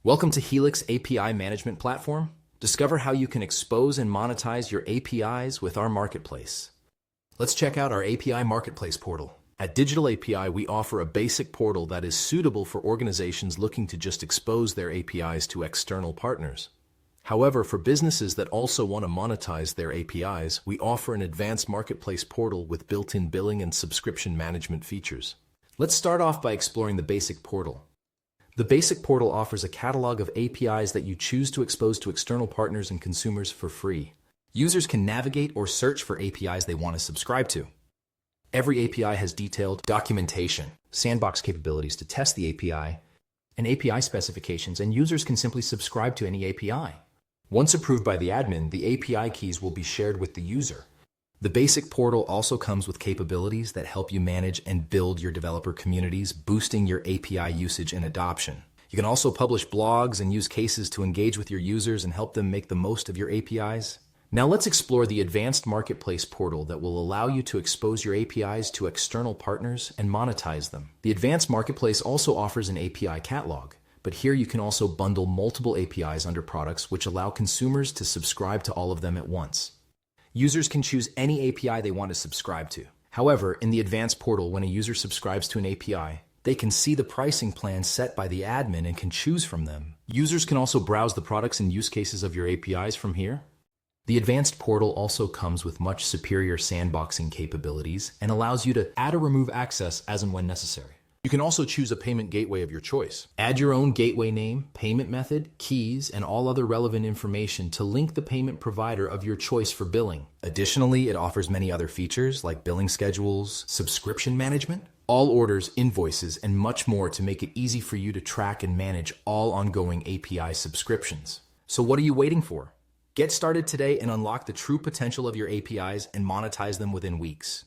Welcome to Helix API Management Platform. Discover how you can expose and monetize your APIs with our marketplace. Let's check out our API Marketplace portal. At DigitalAPI, we offer a basic portal that is suitable for organizations looking to just expose their APIs to external partners. However, for businesses that also want to monetize their APIs, we offer an advanced marketplace portal with built-in billing and subscription management features. Let's start off by exploring the basic portal. The basic portal offers a catalog of APIs that you choose to expose to external partners and consumers for free. Users can navigate or search for APIs they want to subscribe to. Every API has detailed documentation, sandbox capabilities to test the API, and API specifications, and users can simply subscribe to any API. Once approved by the admin, the API keys will be shared with the user. The basic portal also comes with capabilities that help you manage and build your developer communities, boosting your API usage and adoption. You can also publish blogs and use cases to engage with your users and help them make the most of your APIs. Now let's explore the advanced marketplace portal that will allow you to expose your APIs to external partners and monetize them. The advanced marketplace also offers an API catalog, but here you can also bundle multiple APIs under products which allow consumers to subscribe to all of them at once. Users can choose any API they want to subscribe to. However, in the advanced portal, when a user subscribes to an API, they can see the pricing plan set by the admin and can choose from them. Users can also browse the products and use cases of your APIs from here. The advanced portal also comes with much superior sandboxing capabilities and allows you to add or remove access as and when necessary. You can also choose a payment gateway of your choice. Add your own gateway name, payment method, keys, and all other relevant information to link the payment provider of your choice for billing. Additionally, it offers many other features like billing schedules, subscription management, all orders, invoices, and much more to make it easy for you to track and manage all ongoing API subscriptions. So what are you waiting for? Get started today and unlock the true potential of your APIs and monetize them within weeks.